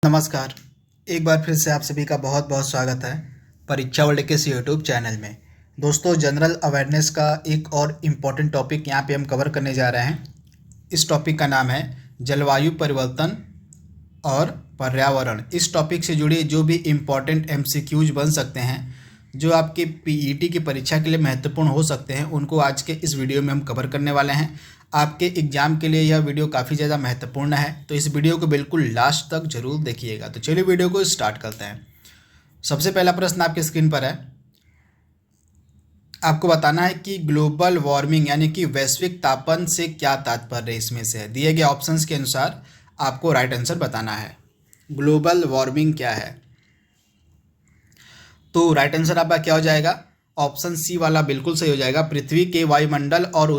नमस्कार। एक बार फिर से आप सभी का बहुत बहुत स्वागत है परीक्षा वर्ल्ड के इस यूट्यूब चैनल में। दोस्तों, जनरल अवेयरनेस का एक और इम्पॉर्टेंट टॉपिक यहाँ पे हम कवर करने जा रहे हैं। इस टॉपिक का नाम है जलवायु परिवर्तन और पर्यावरण। इस टॉपिक से जुड़ी जो भी इम्पॉर्टेंट MCQs बन सकते हैं, जो आपके PET की परीक्षा के लिए महत्वपूर्ण हो सकते हैं, उनको आज के इस वीडियो में हम कवर करने वाले हैं। आपके एग्ज़ाम के लिए यह वीडियो काफ़ी ज़्यादा महत्वपूर्ण है, तो इस वीडियो को बिल्कुल लास्ट तक जरूर देखिएगा। तो चलिए वीडियो को स्टार्ट करते हैं। सबसे पहला प्रश्न आपके स्क्रीन पर है। आपको बताना है कि ग्लोबल वार्मिंग यानी कि वैश्विक तापन से क्या तात्पर्य इसमें से है। दिए गए ऑप्शंस के अनुसार आपको राइट आंसर बताना है। ग्लोबल वार्मिंग क्या है? तो राइट आंसर आपका क्या हो जाएगा? ऑप्शन सी वाला बिल्कुल सही हो जाएगा। पृथ्वी के वायुमंडल और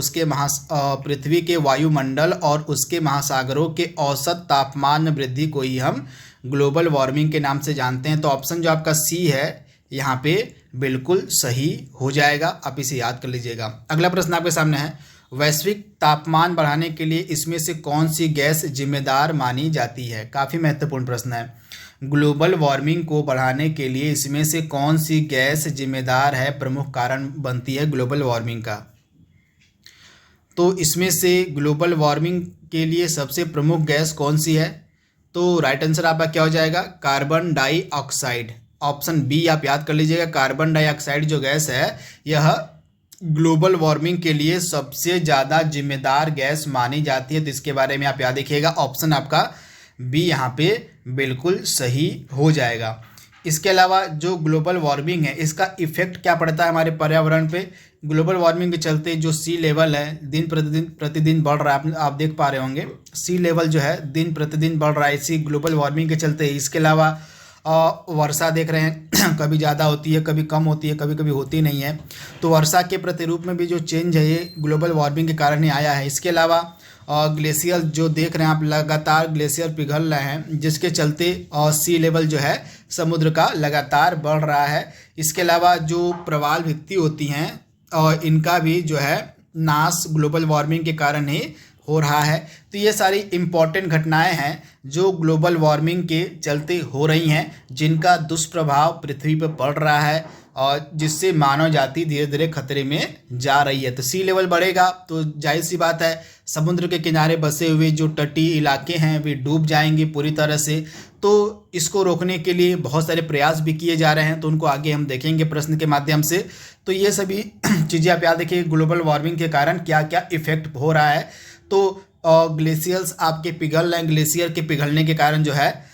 उसके महासागरों के औसत तापमान वृद्धि को ही हम ग्लोबल वार्मिंग के नाम से जानते हैं। तो ऑप्शन जो आपका सी है यहाँ पे बिल्कुल सही हो जाएगा। आप इसे याद कर लीजिएगा। अगला प्रश्न आपके सामने है। वैश्विक तापमान बढ़ाने के लिए इसमें से कौन सी गैस जिम्मेदार मानी जाती है? काफ़ी महत्वपूर्ण प्रश्न है। ग्लोबल वार्मिंग को बढ़ाने के लिए इसमें से कौन सी गैस जिम्मेदार है, प्रमुख कारण बनती है ग्लोबल वार्मिंग का? तो इसमें से ग्लोबल वार्मिंग के लिए सबसे प्रमुख गैस कौन सी है? तो राइट आंसर आपका क्या हो जाएगा? Carbon dioxide. ऑप्शन बी आप याद कर लीजिएगा। कार्बन डाइऑक्साइड जो गैस है, यह ग्लोबल वार्मिंग के लिए सबसे ज़्यादा जिम्मेदार गैस मानी जाती है। तो इसके बारे में आप याद रखिएगा। ऑप्शन आपका बी यहाँ पे बिल्कुल सही हो जाएगा। इसके अलावा जो ग्लोबल वार्मिंग है, इसका इफेक्ट क्या पड़ता है हमारे पर्यावरण पे? ग्लोबल वार्मिंग के चलते जो सी लेवल है दिन प्रतिदिन बढ़ रहा है। आप देख पा रहे होंगे सी लेवल जो है दिन प्रतिदिन बढ़ रहा है इसी ग्लोबल वार्मिंग के चलते। इसके अलावा वर्षा देख रहे हैं कभी ज़्यादा होती है, कभी कम होती है, कभी कभी होती नहीं है। तो वर्षा के प्रतिरूप में भी जो चेंज है ये ग्लोबल वार्मिंग के कारण ही आया है। इसके अलावा ग्लेशियर जो देख रहे हैं आप, लगातार ग्लेशियर पिघल रहे हैं, जिसके चलते सी लेवल जो है समुद्र का लगातार बढ़ रहा है। इसके अलावा जो प्रवाल भित्ति होती हैं और इनका भी जो है नाश ग्लोबल वार्मिंग के कारण ही हो रहा है। तो ये सारी इम्पॉर्टेंट घटनाएं हैं जो ग्लोबल वार्मिंग के चलते हो रही हैं, जिनका दुष्प्रभाव पृथ्वी पर पड़ रहा है और जिससे मानव जाति धीरे धीरे खतरे में जा रही है। तो सी लेवल बढ़ेगा तो जाहिर सी बात है समुद्र के किनारे बसे हुए जो तटीय इलाके हैं वे डूब जाएंगे पूरी तरह से। तो इसको रोकने के लिए बहुत सारे प्रयास भी किए जा रहे हैं, तो उनको आगे हम देखेंगे प्रश्न के माध्यम से। तो ये सभी चीज़ें आप याद रखिए, ग्लोबल वार्मिंग के कारण क्या क्या इफेक्ट हो रहा है। तो ग्लेशियर्स आपके पिघल रहे हैं। ग्लेशियर के पिघलने के कारण जो है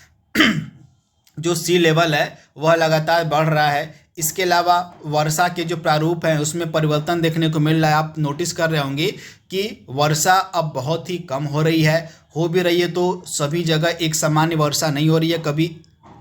जो सी लेवल है वह लगातार बढ़ रहा है। इसके अलावा वर्षा के जो प्रारूप हैं उसमें परिवर्तन देखने को मिल रहा है। आप नोटिस कर रहे होंगे कि वर्षा अब बहुत ही कम हो रही है। हो भी रही है तो सभी जगह एक सामान्य वर्षा नहीं हो रही है। कभी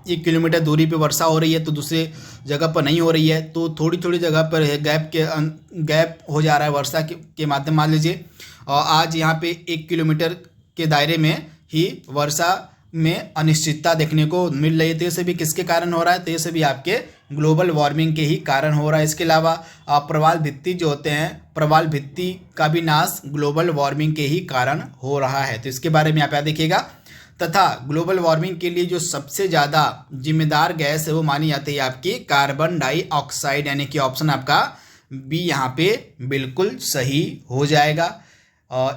1 किलोमीटर दूरी पे वर्षा हो रही है तो दूसरे जगह पर नहीं हो रही है। तो थोड़ी थोड़ी जगह पर गैप हो जा रहा है वर्षा के माध्यम। मान लीजिए आज यहाँ पे 1 किलोमीटर के दायरे में ही वर्षा में अनिश्चितता देखने को मिल रही है। तो ये सभी किसके कारण हो रहा है? तो ये सभी आपके ग्लोबल वार्मिंग के ही कारण हो रहा है। इसके अलावा प्रवाल भित्ति जो होते हैं, प्रवाल भित्ति का भी नाश ग्लोबल वार्मिंग के ही कारण हो रहा है। तो इसके बारे में आप याद देखिएगा। तथा ग्लोबल वार्मिंग के लिए जो सबसे ज़्यादा जिम्मेदार गैस है वो मानी जाती है आपकी कार्बन डाइऑक्साइड, यानी कि ऑप्शन आपका बी यहाँ पे बिल्कुल सही हो जाएगा।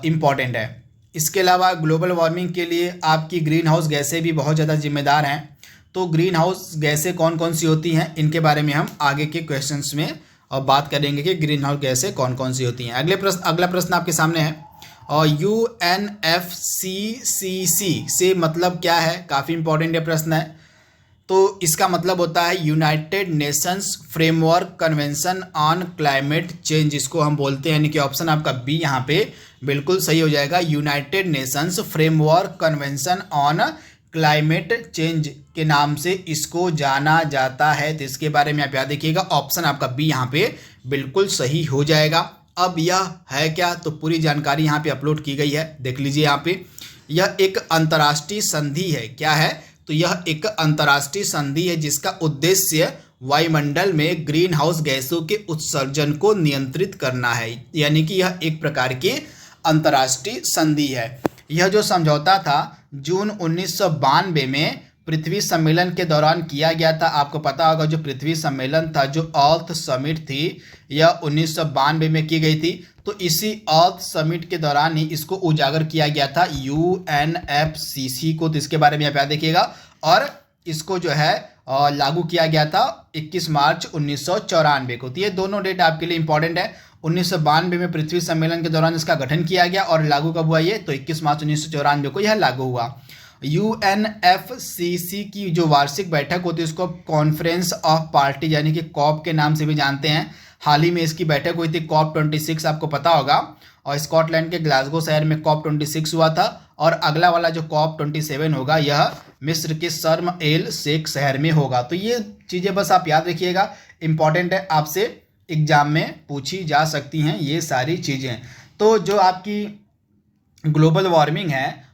इम्पॉर्टेंट है। इसके अलावा ग्लोबल वार्मिंग के लिए आपकी ग्रीन हाउस गैसें भी बहुत ज़्यादा जिम्मेदार हैं। तो ग्रीन हाउस गैसें कौन कौन सी होती हैं, इनके बारे में हम आगे के क्वेश्चंस में बात करेंगे कि ग्रीन हाउस गैसें कौन कौन सी होती हैं। अगला प्रश्न आपके सामने है। और UNFCCC से मतलब क्या है? काफ़ी इंपॉर्टेंट ये प्रश्न है। तो इसका मतलब होता है United Nations framework convention on climate change, इसको हम बोलते हैं। यानी कि ऑप्शन आपका बी यहाँ पे बिल्कुल सही हो जाएगा। United Nations framework convention on climate change के नाम से इसको जाना जाता है। तो इसके बारे में आप याद रखिएगा। ऑप्शन आपका बी यहाँ पे बिल्कुल सही हो जाएगा। अब यह है क्या? तो पूरी जानकारी यहाँ पे अपलोड की गई है, देख लीजिए। यहाँ पे यह एक अंतर्राष्ट्रीय संधि है। क्या है? तो यह एक अंतर्राष्ट्रीय संधि है जिसका उद्देश्य वायुमंडल में ग्रीन हाउस गैसों के उत्सर्जन को नियंत्रित करना है। यानी कि यह एक प्रकार की अंतर्राष्ट्रीय संधि है। यह जो समझौता था जून 1992 में पृथ्वी सम्मेलन के दौरान किया गया था। आपको पता होगा जो पृथ्वी सम्मेलन था, जो अर्थ समिट थी, यह 1992 में की गई थी। तो इसी अर्थ समिट के दौरान ही इसको उजागर किया गया था UNFCCC को। तो इसके बारे में आप याद रखिएगा। और इसको जो है लागू किया गया था 21 मार्च 1994 को। तो ये दोनों डेट आपके लिए इंपॉर्टेंट है। 1992 में पृथ्वी सम्मेलन के दौरान इसका गठन किया गया और लागू कब हुआ ये, तो 21 मार्च 1994 को यह लागू हुआ। UNFCCC की जो वार्षिक बैठक होती है उसको कॉन्फ्रेंस ऑफ पार्टी यानी कि कॉप के नाम से भी जानते हैं। हाल ही में इसकी बैठक हुई थी COP26, आपको पता होगा। और स्कॉटलैंड के ग्लासगो शहर में COP26 हुआ था। और अगला वाला जो COP27 होगा यह मिस्र के शर्म एल शेख शहर में होगा। तो ये चीज़ें बस आप याद रखिएगा, इंपॉर्टेंट है, आपसे एग्जाम में पूछी जा सकती हैं ये सारी चीज़ें। तो जो आपकी ग्लोबल वार्मिंग है,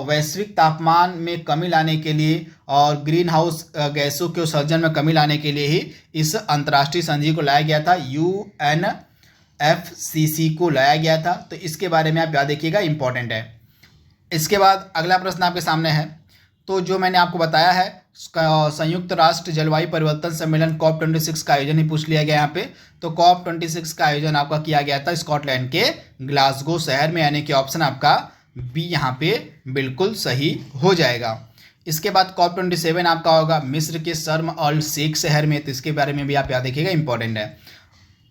वैश्विक तापमान में कमी लाने के लिए और ग्रीन हाउस गैसों के उत्सर्जन में कमी लाने के लिए ही इस अंतर्राष्ट्रीय संधि को लाया गया था, UNFCCC को लाया गया था। तो इसके बारे में आप याद रखिएगा, इंपॉर्टेंट है। इसके बाद अगला प्रश्न आपके सामने है। तो जो मैंने आपको बताया है, संयुक्त राष्ट्र जलवायु परिवर्तन सम्मेलन COP26 का आयोजन ही पूछ लिया गया यहाँ पे। तो COP26 का आयोजन आपका किया गया था स्कॉटलैंड के ग्लासगो शहर में, यानी कि ऑप्शन आपका बी यहाँ पे बिल्कुल सही हो जाएगा। इसके बाद COP27 आपका होगा मिस्र के शर्म अल शेख शहर में। तो इसके बारे में भी आप याद रखिएगा, इंपॉर्टेंट है।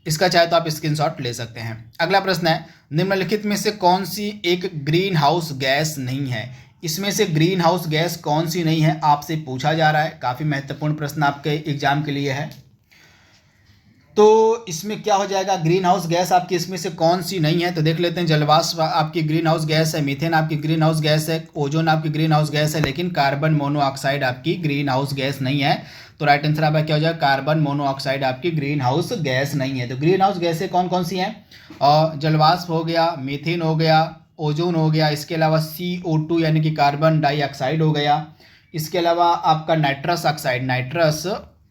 इसका चाहे तो आप स्क्रीनशॉट ले सकते हैं। अगला प्रश्न है, निम्नलिखित में से कौन सी एक ग्रीन हाउस गैस नहीं है। इसमें से ग्रीन हाउस गैस कौन सी नहीं है आपसे पूछा जा रहा है। काफ़ी महत्वपूर्ण प्रश्न आपके एग्जाम के लिए है। तो इसमें क्या हो जाएगा, ग्रीन हाउस गैस आपकी इसमें से कौन सी नहीं है। तो देख लेते हैं, जलवाष्प आपकी ग्रीन हाउस गैस है, मीथेन आपकी ग्रीन हाउस गैस है, ओजोन आपकी ग्रीन हाउस गैस है, लेकिन कार्बन मोनोऑक्साइड आपकी ग्रीन हाउस गैस नहीं है। तो राइट आंसर आपका क्या हो जाएगा, कार्बन मोनोऑक्साइड आपकी ग्रीन हाउस गैस नहीं है। तो ग्रीन हाउस गैसें कौन कौन सी हैं, और जलवाष्प हो गया, मीथेन हो गया, ओजोन हो गया, इसके अलावा CO2 यानी कि कार्बन डाइऑक्साइड हो गया। इसके अलावा आपका नाइट्रस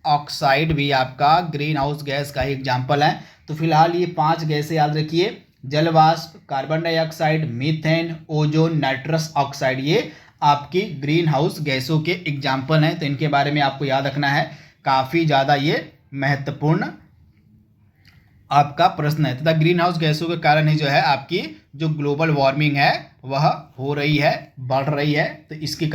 ऑक्साइड भी आपका ग्रीन हाउस गैस का ही एग्जाम्पल है। तो फिलहाल ये 5 गैसें याद रखिए, जलवाष्प, carbon dioxide, methane, ozone, nitrous oxide, ये आपकी ग्रीन हाउस गैसों के एग्जाम्पल हैं। तो इनके बारे में आपको याद रखना है, काफ़ी ज़्यादा ये महत्वपूर्ण आपका प्रश्न है। तथा ग्रीन हाउस गैसों के कारण ही जो है आपकी जो ग्लोबल वार्मिंग है वह हो रही है, बढ़ रही है। तो इसके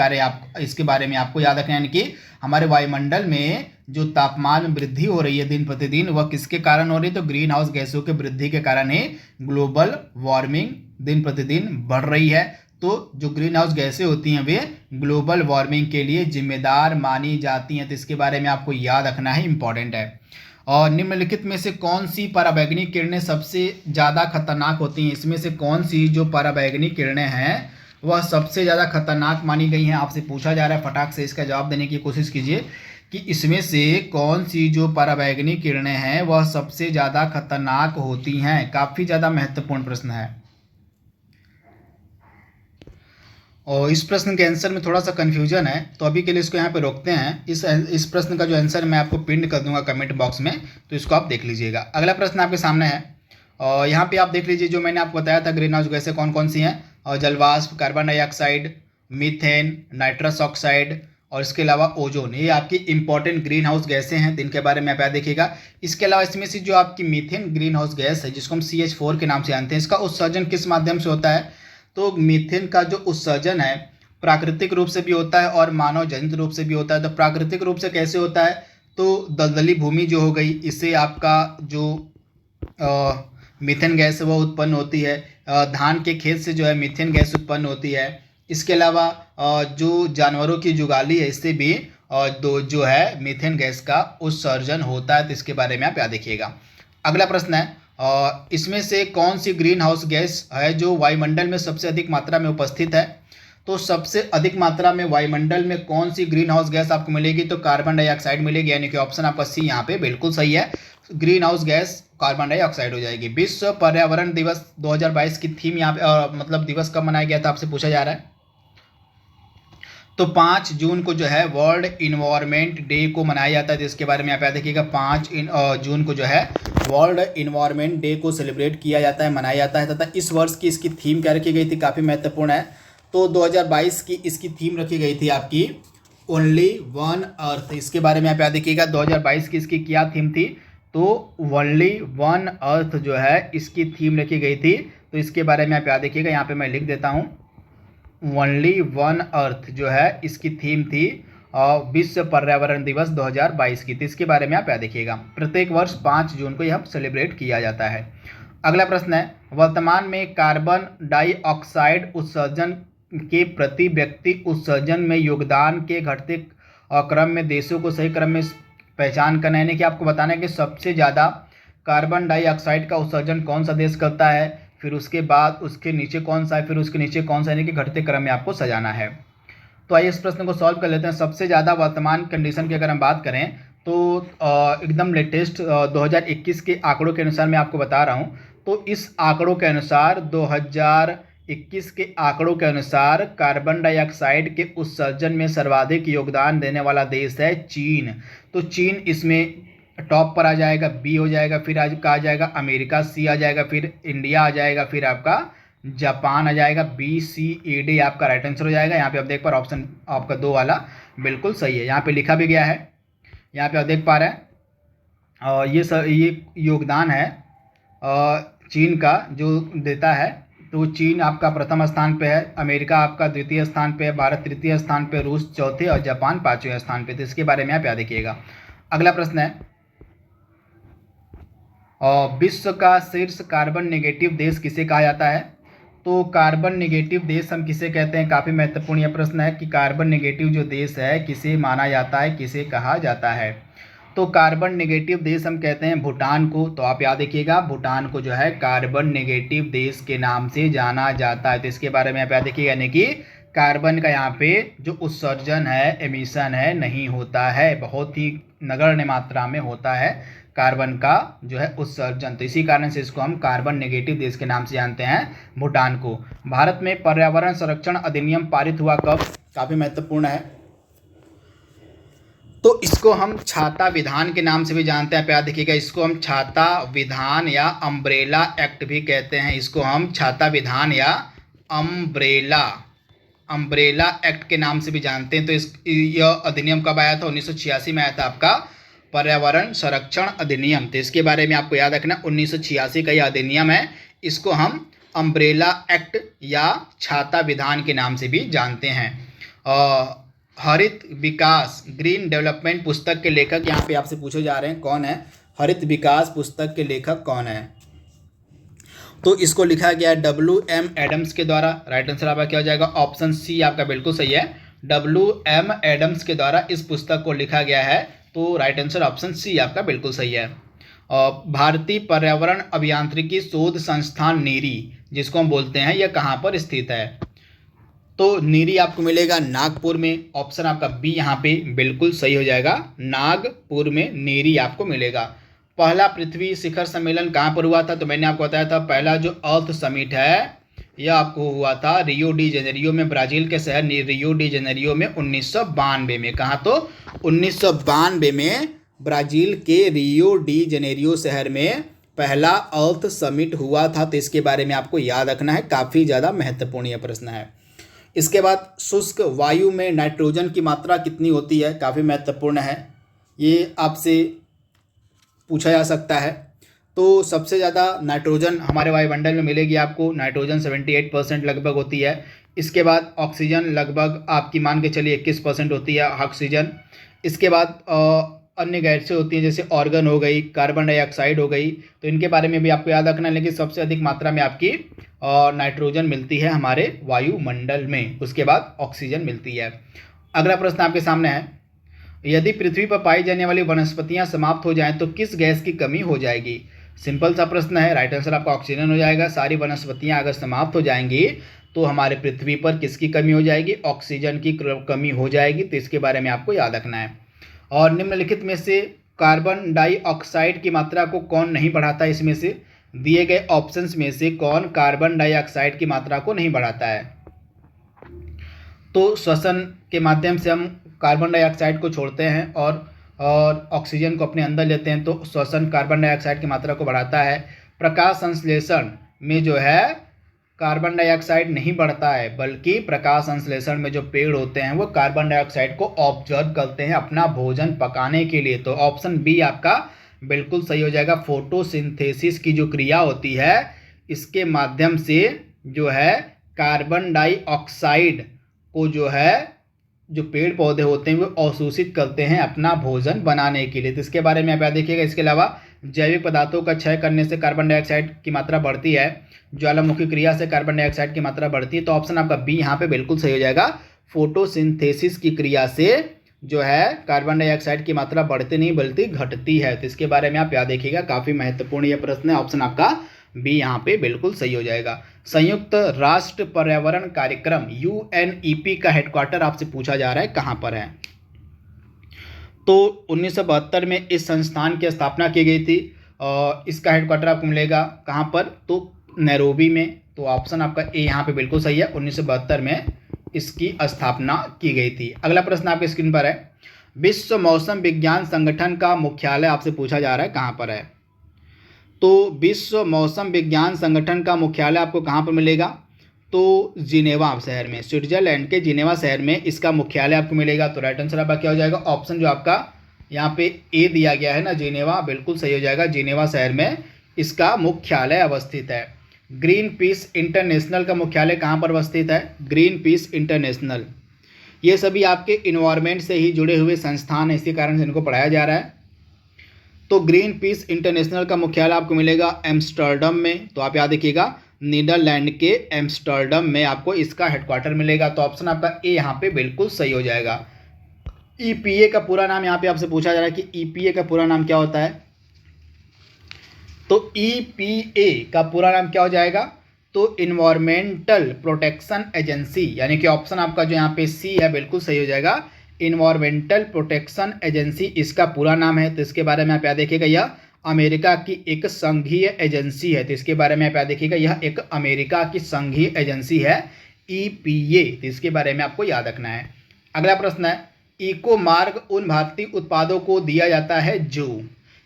बारे में आपको याद रखना है, यानी कि हमारे वायुमंडल में जो तापमान में वृद्धि हो रही है दिन प्रतिदिन, वह किसके कारण हो रही है, तो ग्रीन हाउस गैसों के वृद्धि के कारण ही ग्लोबल वार्मिंग दिन प्रतिदिन बढ़ रही है। तो जो ग्रीन हाउस गैसें होती हैं वे ग्लोबल वार्मिंग के लिए जिम्मेदार मानी जाती हैं। तो इसके बारे में आपको याद रखना है, इंपॉर्टेंट है। और निम्नलिखित में से कौन सी पराबैंगनी किरणें सबसे ज़्यादा खतरनाक होती हैं। इसमें से कौन सी जो पराबैंगनी किरणें हैं वह सबसे ज़्यादा खतरनाक मानी गई हैं, आपसे पूछा जा रहा है। फटाक से इसका जवाब देने की कोशिश कीजिए कि इसमें से कौन सी जो पराबैंगनी किरणें हैं वह सबसे ज़्यादा खतरनाक होती हैं। काफ़ी ज़्यादा महत्वपूर्ण प्रश्न है और इस प्रश्न के आंसर में थोड़ा सा कन्फ्यूजन है, तो अभी के लिए इसको यहाँ पे रोकते हैं। इस प्रश्न का जो आंसर मैं आपको पिन कर दूंगा कमेंट बॉक्स में, तो इसको आप देख लीजिएगा। अगला प्रश्न आपके सामने है और यहाँ पे आप देख लीजिए, जो मैंने आपको बताया था ग्रीन हाउस गैसें कौन कौन सी हैं, और जलवाष्प, carbon dioxide, methane, nitrous oxide और इसके अलावा ओजोन, ये आपकी इंपॉर्टेंट ग्रीन हाउस गैसें हैं। तो इनके बारे में आप याद देखिएगा। इसके अलावा इसमें से जो आपकी मीथेन ग्रीन हाउस गैस है, जिसको हम CH4 के नाम से जानते हैं, इसका उत्सर्जन किस माध्यम से होता है, तो मीथेन का जो उत्सर्जन है प्राकृतिक रूप से भी होता है और मानव जनित रूप से भी होता है। तो प्राकृतिक रूप से कैसे होता है, तो दलदली भूमि जो हो गई, इससे आपका जो मीथेन गैस है वह उत्पन्न होती है। धान के खेत से जो है मीथेन गैस उत्पन्न होती है। इसके अलावा जो जानवरों की जुगाली है, इससे भी जो है मीथेन गैस का उत्सर्जन होता है। तो इसके बारे में आप याद रखिएगा। अगला प्रश्न है, इसमें से कौन सी ग्रीन हाउस गैस है जो वायुमंडल में सबसे अधिक मात्रा में उपस्थित है। तो सबसे अधिक मात्रा में वायुमंडल में कौन सी ग्रीन हाउस गैस आपको मिलेगी, तो कार्बन डाइऑक्साइड मिलेगी, यानी कि ऑप्शन आपका सी यहाँ पे बिल्कुल सही है। Green house gas carbon dioxide हो जाएगी। विश्व पर्यावरण दिवस 2022 की थीम यहाँ पे मतलब दिवस कब मनाया गया था, आपसे पूछा जा रहा है। तो 5 जून को जो है वर्ल्ड इन्वायरमेंट डे को मनाया जाता है। तो इसके बारे में आप याद रखिएगा, 5 जून को जो है वर्ल्ड इन्वायरमेंट डे को सेलिब्रेट किया जाता है, मनाया जाता है। तथा इस वर्ष की इसकी थीम क्या रखी गई थी, काफ़ी महत्वपूर्ण है। तो 2022 की इसकी थीम रखी गई थी आपकी ओनली वन अर्थ, इसके बारे में आप याद रखिएगा। 2022 की इसकी क्या थीम थी, तो ओनली वन अर्थ जो है इसकी थीम रखी गई थी। तो इसके बारे में आप याद रखिएगा, यहाँ पे मैं लिख देता हूँ, ओनली वन अर्थ जो है इसकी थीम थी और विश्व पर्यावरण दिवस 2022 की थी। इसके बारे में आप याद रखिएगा। प्रत्येक वर्ष 5 जून को यह सेलिब्रेट किया जाता है। अगला प्रश्न है, वर्तमान में कार्बन डाइऑक्साइड उत्सर्जन के प्रति व्यक्ति उत्सर्जन में योगदान के घटते क्रम में देशों को सही क्रम में पहचान करना, यानी कि आपको बताना है कि सबसे ज़्यादा कार्बन डाइऑक्साइड का उत्सर्जन कौन सा देश करता है, फिर उसके बाद उसके नीचे कौन सा है, फिर उसके नीचे कौन सा, यानी कि घटते क्रम में आपको सजाना है। तो आइए इस प्रश्न को सॉल्व कर लेते हैं। सबसे ज़्यादा वर्तमान कंडीशन की अगर हम बात करें तो एकदम लेटेस्ट 2021 के आंकड़ों के अनुसार मैं आपको बता रहा हूँ। तो इस आंकड़ों के अनुसार 2021 के आंकड़ों के अनुसार कार्बन डाइऑक्साइड के उत्सर्जन में सर्वाधिक योगदान देने वाला देश है चीन। तो चीन इसमें टॉप पर आ जाएगा, बी हो जाएगा, फिर आज का आ जाएगा अमेरिका, सी आ जाएगा, फिर इंडिया आ जाएगा, फिर आपका जापान आ जाएगा, बी सी ई डी आपका राइट आंसर हो जाएगा। यहाँ पे आप देख पा रहे ऑप्शन आपका 2 वाला बिल्कुल सही है, यहाँ पे लिखा भी गया है, यहाँ पे आप देख पा रहे हैं। और ये योगदान है चीन का जो देता है। तो चीन आपका प्रथम स्थान पे है, अमेरिका आपका द्वितीय स्थान पे है, भारत तृतीय स्थान पे, रूस चौथे और जापान 5वें स्थान पे। तो इसके बारे में आप याद रखिएगा। अगला प्रश्न है, विश्व का शीर्ष कार्बन नेगेटिव देश किसे कहा जाता है। तो कार्बन नेगेटिव देश हम किसे कहते हैं, काफ़ी महत्वपूर्ण यह प्रश्न है कि कार्बन नेगेटिव जो देश है किसे माना जाता है, किसे कहा जाता है। तो कार्बन नेगेटिव देश हम कहते हैं भूटान को। तो आप याद रखिएगा, भूटान को जो है कार्बन नेगेटिव देश के नाम से जाना जाता है। तो इसके बारे में आप याद रखिएगा, यानी कि कार्बन का यहाँ पे जो उत्सर्जन है, एमिशन है, नहीं होता है, बहुत ही नगण्य मात्रा में होता है कार्बन का जो है उत्सर्जन। तो इसी कारण से इसको हम कार्बन नेगेटिव देश के नाम से जानते हैं भूटान को। भारत में पर्यावरण संरक्षण अधिनियम पारित हुआ कब, काफ़ी महत्वपूर्ण है। तो इसको हम छाता विधान के नाम से भी जानते हैं, आप याद रखिएगा। इसको हम छाता विधान या अम्ब्रेला एक्ट भी कहते हैं। इसको हम छाता विधान या अम्ब्रेला एक्ट के नाम से भी जानते हैं। तो यह अधिनियम कब आया था, 1986 में आया था आपका पर्यावरण संरक्षण अधिनियम। तो इसके बारे में आपको याद रखना, 1986 का यह अधिनियम है। इसको हम अम्ब्रेला एक्ट या छाता विधान के नाम से भी जानते हैं। हरित विकास ग्रीन डेवलपमेंट पुस्तक के लेखक यहाँ पे आपसे पूछे जा रहे हैं, कौन है हरित विकास पुस्तक के लेखक कौन है। तो इसको लिखा गया है WM एडम्स के द्वारा। राइट आंसर आपका क्या हो जाएगा, ऑप्शन सी आपका बिल्कुल सही है। WM एडम्स के द्वारा इस पुस्तक को लिखा गया है। तो राइट आंसर ऑप्शन सी आपका बिल्कुल सही है। और भारतीय पर्यावरण अभियांत्रिकी शोध संस्थान नीरी, जिसको हम बोलते हैं, यह कहाँ पर स्थित है। तो नीरी आपको मिलेगा नागपुर में। ऑप्शन आपका बी यहाँ पे बिल्कुल सही हो जाएगा, नागपुर में नीरी आपको मिलेगा। पहला पृथ्वी शिखर सम्मेलन कहाँ पर हुआ था, तो मैंने आपको बताया था पहला जो अर्थ समिट है यह आपको हुआ था रियो डी जेनेरियो में, ब्राज़ील के शहर रियो डी जेनेरियो में 1992 में। कहाँ, तो 1992 में ब्राज़ील के रियो डी जेनेरियो शहर में पहला अर्थ समिट हुआ था। तो इसके बारे में आपको याद रखना है, काफ़ी ज़्यादा महत्वपूर्ण यह प्रश्न है। इसके बाद शुष्क वायु में नाइट्रोजन की मात्रा कितनी होती है, काफ़ी महत्वपूर्ण है, ये आपसे पूछा जा सकता है। तो सबसे ज़्यादा नाइट्रोजन हमारे वायुमंडल में मिलेगी आपको, नाइट्रोजन 78% लगभग होती है। इसके बाद ऑक्सीजन लगभग आपकी मान के चलिए 21% होती है ऑक्सीजन। इसके बाद अन्य गैसें होती हैं जैसे ऑर्गन हो गई, कार्बन डाइऑक्साइड हो गई, तो इनके बारे में भी आपको याद रखना है। लेकिन सबसे अधिक मात्रा में आपकी नाइट्रोजन मिलती है हमारे वायुमंडल में, उसके बाद ऑक्सीजन मिलती है। अगला प्रश्न आपके सामने है, यदि पृथ्वी पर पाई जाने वाली वनस्पतियां समाप्त हो जाएं तो किस गैस की कमी हो जाएगी। सिंपल सा प्रश्न है, राइट आंसर आपका ऑक्सीजन हो जाएगा। सारी वनस्पतियां अगर समाप्त हो जाएंगी तो हमारे पृथ्वी पर किसकी कमी हो जाएगी, ऑक्सीजन की कमी हो जाएगी। तो इसके बारे में आपको याद रखना है। और निम्नलिखित में से कार्बन डाइऑक्साइड की मात्रा को कौन नहीं बढ़ाता, इसमें से दिए गए ऑप्शंस में से कौन कार्बन डाइऑक्साइड की मात्रा को नहीं बढ़ाता है। तो श्वसन के माध्यम से हम कार्बन डाइऑक्साइड को छोड़ते हैं और ऑक्सीजन को अपने अंदर लेते हैं, तो श्वसन कार्बन डाइऑक्साइड की मात्रा को बढ़ाता है। प्रकाश संश्लेषण में जो है कार्बन डाइऑक्साइड नहीं बढ़ता है, बल्कि प्रकाश संश्लेषण में जो पेड़ होते हैं वो कार्बन डाइऑक्साइड को ऑब्जर्व करते हैं अपना भोजन पकाने के लिए। तो ऑप्शन बी आपका बिल्कुल सही हो जाएगा। फोटोसिंथेसिस की जो क्रिया होती है इसके माध्यम से जो है कार्बन डाइऑक्साइड को जो है जो पेड़ पौधे होते हैं वो अवशोषित करते हैं अपना भोजन बनाने के लिए। तो इसके बारे में आप याद देखिएगा। इसके अलावा जैविक पदार्थों का क्षय करने से कार्बन डाइऑक्साइड की मात्रा बढ़ती है, ज्वालामुखी क्रिया से कार्बन डाइऑक्साइड की मात्रा बढ़ती है। तो ऑप्शन आपका बी यहाँ पे बिल्कुल सही हो जाएगा। फोटोसिंथेसिस की क्रिया से जो है कार्बन डाइऑक्साइड की मात्रा बढ़ती नहीं बल्कि घटती है। तो इसके बारे में आप याद देखिएगा, काफ़ी महत्वपूर्ण यह प्रश्न है। ऑप्शन आपका बी यहाँ पे बिल्कुल सही हो जाएगा। संयुक्त राष्ट्र पर्यावरण कार्यक्रम UNEP का हेडक्वार्टर आपसे पूछा जा रहा है कहाँ पर है। तो 1972 में इस संस्थान की स्थापना की गई थी और इसका हेडक्वार्टर आपको मिलेगा कहाँ पर, तो नैरोबी में। तो ऑप्शन आपका ए यहाँ पे बिल्कुल सही है। 1972 में इसकी स्थापना की गई थी। अगला प्रश्न आपके स्क्रीन पर है। विश्व मौसम विज्ञान संगठन का मुख्यालय आपसे पूछा जा रहा है कहाँ पर है। तो विश्व मौसम विज्ञान संगठन का मुख्यालय आपको कहाँ पर मिलेगा, तो जिनेवा शहर में, स्विट्जरलैंड के जिनेवा शहर में इसका मुख्यालय आपको मिलेगा। तो राइट आंसर आपका क्या हो जाएगा, ऑप्शन जो आपका यहाँ पे ए दिया गया है ना, जिनेवा, बिल्कुल सही हो जाएगा। जिनेवा शहर में इसका मुख्यालय अवस्थित है। ग्रीन पीस इंटरनेशनल का मुख्यालय कहाँ पर अवस्थित है, ग्रीन पीस इंटरनेशनल। ये सभी आपके इन्वायरमेंट से ही जुड़े हुए संस्थान है, इसी कारण से इनको पढ़ाया जा रहा है। तो ग्रीन पीस इंटरनेशनल का मुख्यालय आपको मिलेगा एम्स्टर्डम में। तो आप याद रखिएगा, नीदरलैंड के एम्स्टर्डम में आपको इसका हेडक्वार्टर मिलेगा। तो ऑप्शन आपका ए यहाँ पे बिल्कुल सही हो जाएगा। EPA का पूरा नाम यहाँ पे आपसे पूछा जा रहा है कि EPA का पूरा नाम क्या होता है। तो EPA का पूरा नाम क्या हो जाएगा, तो इन्वायरमेंटल प्रोटेक्शन एजेंसी, यानी कि ऑप्शन आपका जो यहाँ पे सी है बिल्कुल सही हो जाएगा। इन्वायरमेंटल प्रोटेक्शन एजेंसी इसका पूरा नाम है। तो इसके बारे में आप याद देखिएगा, यह अमेरिका की एक संघीय एजेंसी है। तो इसके बारे में आप याद देखिएगा, यह एक अमेरिका की संघीय एजेंसी है EPA। तो इसके बारे में आपको याद रखना है। अगला प्रश्न है, इको मार्ग उन भारतीय उत्पादों को दिया जाता है जो,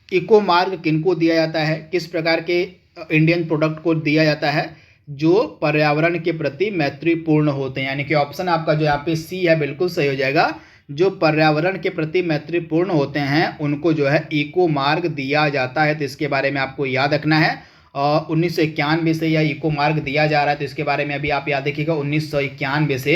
इको मार्ग किनको दिया जाता है, किस प्रकार के इंडियन प्रोडक्ट को दिया जाता है जो पर्यावरण के प्रति मैत्रीपूर्ण होते हैं। यानी कि ऑप्शन आपका जो यहाँ पे सी है बिल्कुल सही हो जाएगा। जो पर्यावरण के प्रति मैत्रीपूर्ण होते हैं उनको जो है इको मार्ग दिया जाता है। तो इसके बारे में आपको याद रखना है। 1991 से यह इको मार्ग दिया जा रहा है। तो इसके बारे में अभी आप याद रखिएगा, 1991 से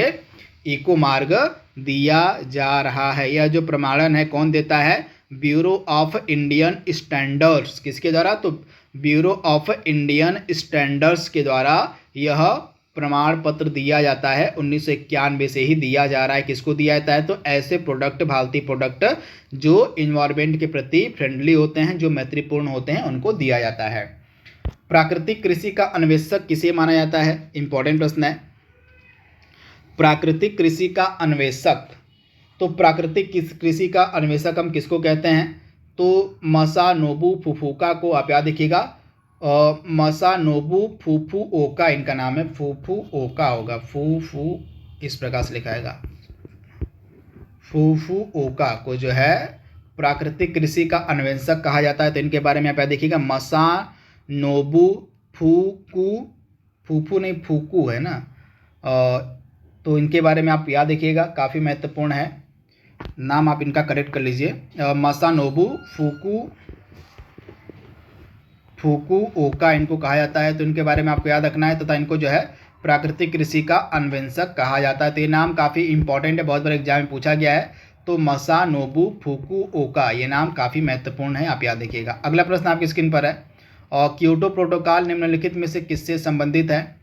इको मार्ग दिया जा रहा है। यह जो प्रमाणन है कौन देता है, ब्यूरो ऑफ इंडियन स्टैंडर्ड्स। किसके द्वारा, तो ब्यूरो ऑफ इंडियन स्टैंडर्ड्स के द्वारा यह प्रमाण पत्र दिया जाता है। 1991 से ही दिया जा रहा है। किसको दिया जाता है, तो ऐसे प्रोडक्ट, भारतीय प्रोडक्ट जो इन्वायरमेंट के प्रति फ्रेंडली होते हैं, जो मैत्रीपूर्ण होते हैं, उनको दिया जाता है। प्राकृतिक कृषि का अन्वेषक किसे माना जाता है, इंपॉर्टेंट प्रश्न है। प्राकृतिक कृषि का अन्वेषक, तो प्राकृतिक कृषि का अन्वेषक हम किसको कहते हैं, तो मसानोबु फुफुका को आप याद रखिएगा। मसानोबु फुफुओका इनका नाम है, फुफुओका होगा, फुफु इस प्रकार से लिखाएगा। फुफुओका को जो है प्राकृतिक कृषि का अन्वेषक कहा जाता है। तो इनके बारे में आप याद देखिएगा, मसानोबु फुफु नहीं फुकू है ना, तो इनके बारे में आप याद रखिएगा, काफ़ी महत्वपूर्ण है। नाम आप इनका करेक्ट कर लीजिए। मसानोबु फुकुओका इनको कहा जाता है। तो इनके बारे में आपको याद रखना है, तथा इनको जो है प्राकृतिक कृषि का अन्वेषक कहा जाता है। तो ये नाम काफ़ी इंपॉर्टेंट है, बहुत बार एग्जाम में पूछा गया है। तो मसानोबु फुकुओका ये नाम काफ़ी महत्वपूर्ण है, आप याद रखिएगा। अगला प्रश्न आपकी स्क्रीन पर है, और क्योटो प्रोटोकॉल निम्नलिखित में से किससे संबंधित है।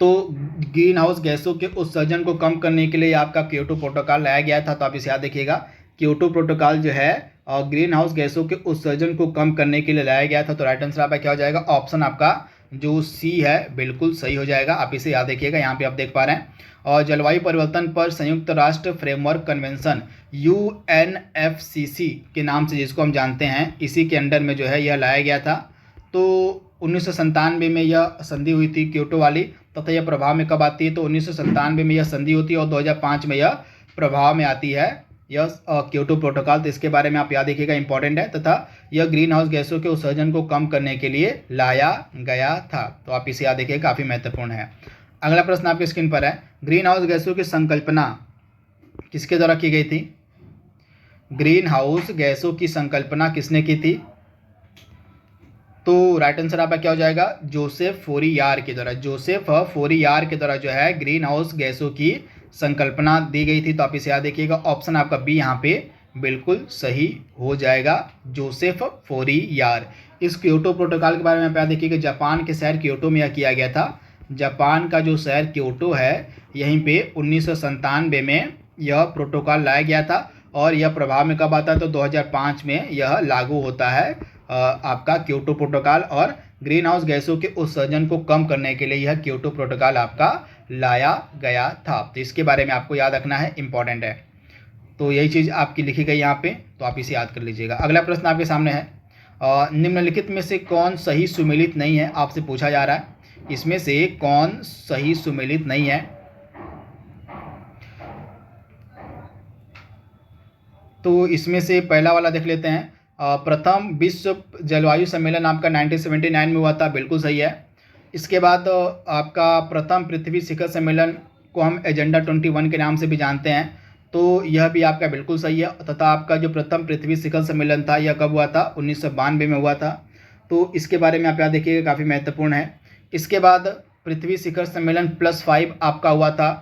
तो ग्रीन हाउस गैसों के उत्सर्जन को कम करने के लिए आपका क्योटो प्रोटोकॉल लाया गया था। तो आप इसे याद रखिएगा, क्योटो प्रोटोकॉल जो है और ग्रीन हाउस गैसों के उत्सर्जन को कम करने के लिए लाया गया था। तो राइट आंसर आपका क्या हो जाएगा, ऑप्शन आपका जो सी है बिल्कुल सही हो जाएगा। आप इसे याद रखिएगा, यहाँ पे आप देख पा रहे हैं। और जलवायु परिवर्तन पर संयुक्त राष्ट्र फ्रेमवर्क कन्वेंशन UNFCC के नाम से जिसको हम जानते हैं, इसी के अंडर में जो है यह लाया गया था। तो 1997 में यह संधि हुई थी क्योटो वाली, तथा यह प्रभाव में कब आती है, तो 1997 में यह संधि होती है और 2005 में यह प्रभाव में आती है। यह क्योटो प्रोटोकॉल, तो इसके बारे में आप याद रखिएगा, इंपॉर्टेंट है। तथा यह ग्रीन हाउस गैसों के उत्सर्जन को कम करने के लिए लाया गया था, तो आप इसे याद रखिएगा, काफ़ी महत्वपूर्ण है। अगला प्रश्न आपकी स्क्रीन पर है, ग्रीन हाउस गैसों की संकल्पना किसके द्वारा की गई थी? ग्रीन हाउस गैसों की संकल्पना किसने की थी? तो राइट आंसर आपका क्या हो जाएगा? जोसेफ फोरियार के द्वारा। जोसेफ फोरियार के द्वारा जो है ग्रीन हाउस गैसों की संकल्पना दी गई थी, तो आप इसे याद रखिएगा, ऑप्शन आपका बी यहाँ पे बिल्कुल सही हो जाएगा, जोसेफ फोरियार। इस क्योटो प्रोटोकॉल के बारे में आप याद रखिएगा, जापान के शहर क्योटो में यह किया गया था। जापान का जो शहर क्योटो है, यहीं पे 1997 में यह प्रोटोकॉल लाया गया था, और यह प्रभाव में कब आता है? तो 2005 में यह लागू होता है आपका क्योटो प्रोटोकॉल, और ग्रीन हाउस गैसों के उत्सर्जन को कम करने के लिए यह क्योटो प्रोटोकॉल आपका लाया गया था। तो इसके बारे में आपको याद रखना है, इंपॉर्टेंट है। तो यही चीज़ आपकी लिखी गई यहाँ पे, तो आप इसे याद कर लीजिएगा। अगला प्रश्न आपके सामने है, निम्नलिखित में से कौन सही सुमेलित नहीं है? आपसे पूछा जा रहा है, इसमें से कौन सही सुमेलित नहीं है? तो इसमें से पहला वाला देख लेते हैं। प्रथम विश्व जलवायु सम्मेलन आपका 1979 में हुआ था, बिल्कुल सही है। इसके बाद आपका प्रथम पृथ्वी शिखर सम्मेलन को हम एजेंडा 21 के नाम से भी जानते हैं, तो यह भी आपका बिल्कुल सही है। तथा आपका जो प्रथम पृथ्वी शिखर सम्मेलन था, यह कब हुआ था? 1992 में हुआ था, तो इसके बारे में आप याद रखिएगा, काफ़ी महत्वपूर्ण है। इसके बाद पृथ्वी शिखर सम्मेलन +5 आपका हुआ था,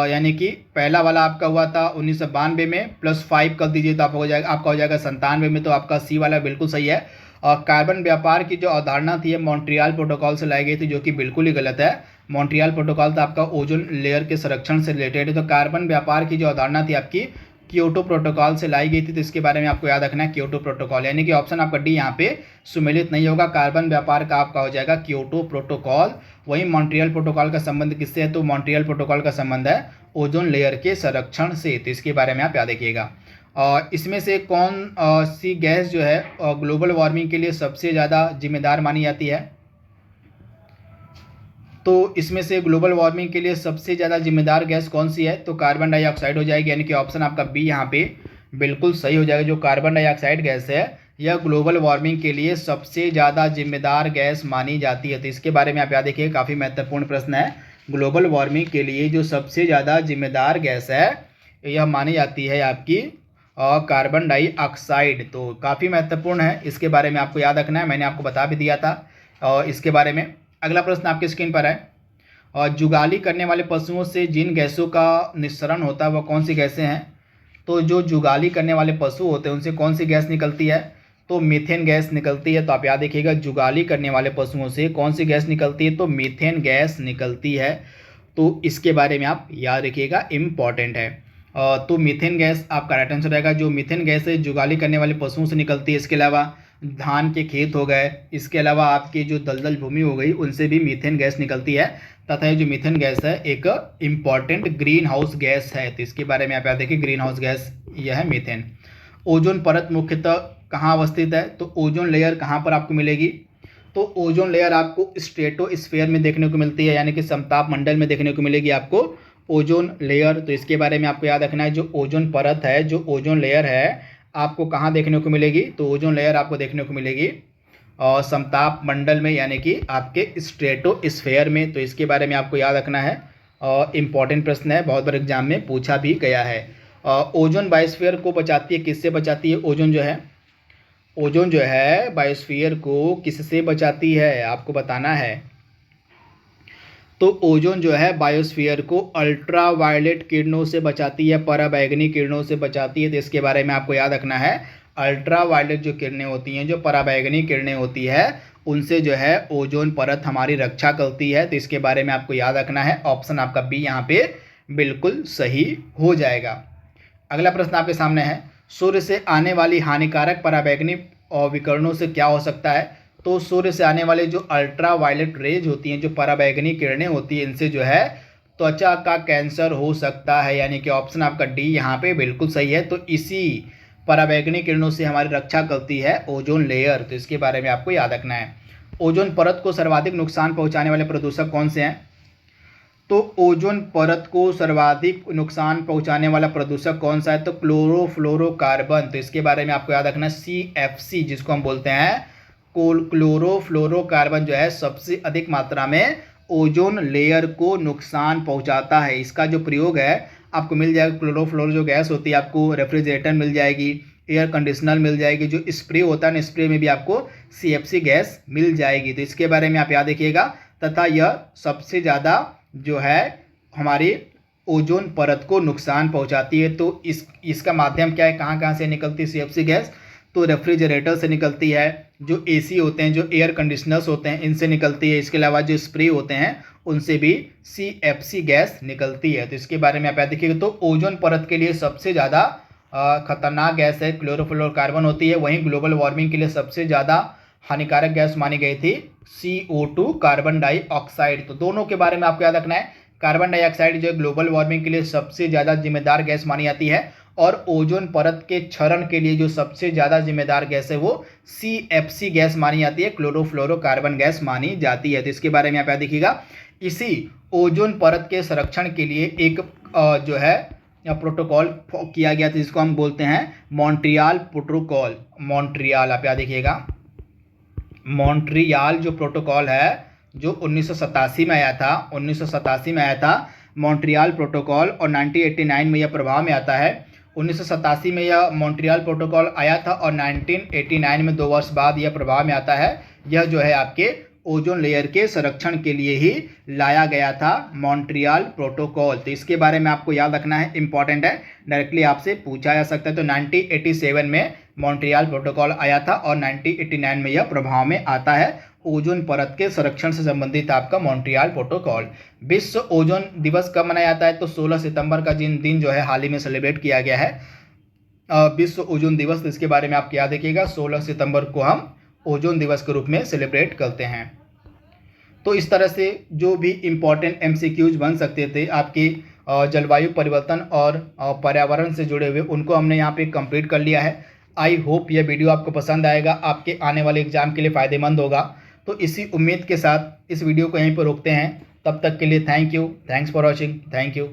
यानी कि पहला वाला आपका हुआ था 1992 में, +5 कर दीजिए तो आपका हो जाएगा 97 में, तो आपका सी वाला बिल्कुल सही है। और कार्बन व्यापार की जो अवधारणा थी, मॉन्ट्रियल प्रोटोकॉल से लाई गई थी, जो कि बिल्कुल ही गलत है। मॉन्ट्रियल प्रोटोकॉल तो आपका ओजोन लेयर के संरक्षण से रिलेटेड है, तो कार्बन व्यापार की जो अवधारणा थी आपकी क्योटो प्रोटोकॉल से लाई गई थी, तो इसके बारे में आपको याद रखना है, क्योटो प्रोटोकॉल, यानी कि ऑप्शन आपका डी यहाँ पे सुमेलित नहीं होगा। कार्बन व्यापार का आपका हो जाएगा क्योटो प्रोटोकॉल। वहीं मॉन्ट्रियल प्रोटोकॉल का संबंध किससे है? तो मॉन्ट्रियल प्रोटोकॉल का संबंध है ओजोन लेयर के संरक्षण से, तो इसके बारे में आप याद रखिएगा। इसमें से कौन सी गैस जो है ग्लोबल वार्मिंग के लिए सबसे ज़्यादा जिम्मेदार मानी जाती है? तो इसमें से ग्लोबल वार्मिंग के लिए सबसे ज़्यादा जिम्मेदार गैस कौन सी है? तो कार्बन डाइऑक्साइड हो जाएगी, यानी कि ऑप्शन आपका बी यहाँ पे बिल्कुल सही हो जाएगा। जो कार्बन डाइऑक्साइड गैस है, यह ग्लोबल वार्मिंग के लिए सबसे ज़्यादा जिम्मेदार गैस मानी जाती है, तो इसके बारे में आप याद रखिए, काफ़ी महत्वपूर्ण प्रश्न है। ग्लोबल वार्मिंग के लिए जो सबसे ज़्यादा जिम्मेदार गैस है, यह मानी जाती है आपकी कार्बन डाइऑक्साइड, तो काफ़ी महत्वपूर्ण है। इसके बारे में आपको याद रखना है, मैंने आपको बता भी दिया था और इसके बारे में। अगला प्रश्न आपकी स्क्रीन पर है, और जुगाली करने वाले पशुओं से जिन गैसों का निस्सरण होता है, वह कौन सी गैसें हैं? तो जो जुगाली करने वाले पशु होते हैं, उनसे कौन सी गैस निकलती है? तो मीथेन गैस निकलती है। तो आप याद रखिएगा, जुगाली करने वाले पशुओं से कौन सी गैस निकलती है? तो मीथेन गैस निकलती है, तो इसके बारे में आप याद रखिएगा, इम्पॉर्टेंट है। तो मीथेन गैस आपका राइट आंसर रहेगा। जो मीथेन गैस है जुगाली करने वाले पशुओं से निकलती है। इसके अलावा धान के खेत हो गए, इसके अलावा आपकी जो दलदल भूमि हो गई, उनसे भी मीथेन गैस निकलती है। तथा ये जो मीथेन गैस है एक इम्पॉर्टेंट ग्रीन हाउस गैस है, तो इसके बारे में आप याद रखिए, ग्रीन हाउस गैस यह है मीथेन। ओजोन परत मुख्यतः कहाँ अवस्थित है? तो ओजोन लेयर कहाँ पर आपको मिलेगी? तो ओजोन लेयर आपको स्ट्रेटोस्फीयर में देखने को मिलती है, यानी कि समताप मंडल में देखने को मिलेगी आपको ओजोन लेयर, तो इसके बारे में आपको याद रखना है। जो ओजोन परत है, जो ओजोन लेयर है, आपको कहाँ देखने को मिलेगी? तो ओजोन लेयर आपको देखने को मिलेगी और समताप मंडल में, यानी कि आपके स्ट्रेटोस्फीयर में, तो इसके बारे में आपको याद रखना है। और इम्पॉर्टेंट प्रश्न है, बहुत बार एग्जाम में पूछा भी गया है। ओजोन बायोस्फीयर को बचाती है, किससे बचाती है? ओजोन जो है बायोस्फीयर को किससे बचाती है, आपको बताना है। तो ओजोन जो है बायोस्फीयर को अल्ट्रा वायलेट किरणों से बचाती है, पराबैंगनी किरणों से बचाती है, तो इसके बारे में आपको याद रखना है। अल्ट्रा वायलेट जो किरणें होती हैं, जो पराबैंगनी किरणें होती है, उनसे जो है ओजोन परत हमारी रक्षा करती है, तो इसके बारे में आपको याद रखना है। ऑप्शन आपका बी यहाँ पे बिल्कुल सही हो जाएगा। अगला प्रश्न आपके सामने है, सूर्य से आने वाली हानिकारक पराबैंगनी विकिरणों से क्या हो सकता है? तो सूर्य से आने वाले जो अल्ट्रा वायलेट रेज होती हैं, जो पराबैंगनी किरणें होती हैं, इनसे जो है त्वचा का कैंसर हो सकता है, यानी कि ऑप्शन आपका डी यहाँ पे बिल्कुल सही है। तो इसी पराबैंगनी किरणों से हमारी रक्षा करती है ओजोन लेयर, तो इसके बारे में आपको याद रखना है। ओजोन परत को सर्वाधिक नुकसान पहुँचाने वाले प्रदूषक कौन से हैं? तो ओजोन परत को सर्वाधिक नुकसान पहुंचाने वाला प्रदूषक कौन सा है? तो क्लोरोफ्लोरोकार्बन। तो इसके बारे में आपको याद रखना है, CFC जिसको हम बोलते हैं, क्लोरोफ्लोरोकार्बन जो है सबसे अधिक मात्रा में ओजोन लेयर को नुकसान पहुंचाता है। इसका जो प्रयोग है आपको मिल जाएगा, क्लोरोफ्लोरो जो गैस होती है आपको रेफ्रिजरेटर मिल जाएगी, एयर कंडीशनर मिल जाएगी, जो स्प्रे होता है ना स्प्रे में भी आपको CFC गैस मिल जाएगी। तो इसके बारे में आप याद रखिएगा। तथा यह सबसे ज़्यादा जो है हमारी ओजोन परत को नुकसान पहुंचाती है। तो इसका माध्यम क्या है, कहाँ कहाँ से निकलती है CFC गैस? तो रेफ्रिजरेटर से निकलती है, जो AC होते हैं, जो एयर कंडीशनर्स होते हैं, इनसे निकलती है। इसके अलावा जो स्प्रे होते हैं उनसे भी CFC गैस निकलती है। तो इसके बारे में आप याद रखिएगा। तो ओजोन परत के लिए सबसे ज़्यादा खतरनाक गैस है क्लोरोफ्लोरोकार्बन होती है। वहीं ग्लोबल वार्मिंग के लिए सबसे ज़्यादा हानिकारक गैस मानी गई थी CO2 कार्बन डाइऑक्साइड। तो दोनों के बारे में आपको याद रखना है। कार्बन डाइऑक्साइड जो ग्लोबल वार्मिंग के लिए सबसे ज़्यादा जिम्मेदार गैस मानी जाती है, और ओजोन परत के क्षरण के लिए जो सबसे ज़्यादा जिम्मेदार गैस है वो CFC गैस मानी जाती है, क्लोरोफ्लोरोकार्बन गैस मानी जाती है। तो इसके बारे में आप याद रखिएगा। इसी ओजोन परत के संरक्षण के लिए एक जो है प्रोटोकॉल किया गया था, जिसको हम बोलते हैं मॉन्ट्रियल प्रोटोकॉल। मॉन्ट्रियल आप याद रखिएगा। मॉन्ट्रियल जो प्रोटोकॉल है जो 1987 में आया था, 1987 में आया था मॉन्ट्रियल प्रोटोकॉल, और 1989 में यह प्रभाव में आता है। 1987 में यह मॉन्ट्रियल प्रोटोकॉल आया था और 1989 में 2 वर्ष बाद यह प्रभाव में आता है। यह जो है आपके ओजोन लेयर के संरक्षण के लिए ही लाया गया था मॉन्ट्रियल प्रोटोकॉल। तो इसके बारे में आपको याद रखना है, इंपॉर्टेंट है, डायरेक्टली आपसे पूछा जा सकता है। तो 1987 में मॉन्ट्रियल प्रोटोकॉल आया था और 1989 में यह प्रभाव में आता है। ओजोन परत के संरक्षण से संबंधित आपका मॉन्ट्रियल प्रोटोकॉल। विश्व ओजोन दिवस कब मनाया जाता है? तो 16 सितंबर का दिन जो है हाल ही में सेलिब्रेट किया गया है विश्व ओजोन दिवस। तो इसके बारे में आप याद रखिएगा, 16 सितंबर को हम ओजोन दिवस के रूप में सेलिब्रेट करते हैं। तो इस तरह से जो भी इम्पोर्टेंट MCQs बन सकते थे आपकी जलवायु परिवर्तन और पर्यावरण से जुड़े हुए, उनको हमने यहाँ पे कंप्लीट कर लिया है। आई होप यह वीडियो आपको पसंद आएगा, आपके आने वाले एग्जाम के लिए फ़ायदेमंद होगा। तो इसी उम्मीद के साथ इस वीडियो को यहीं पर रोकते हैं। तब तक के लिए thank you, thanks for watching, thank you.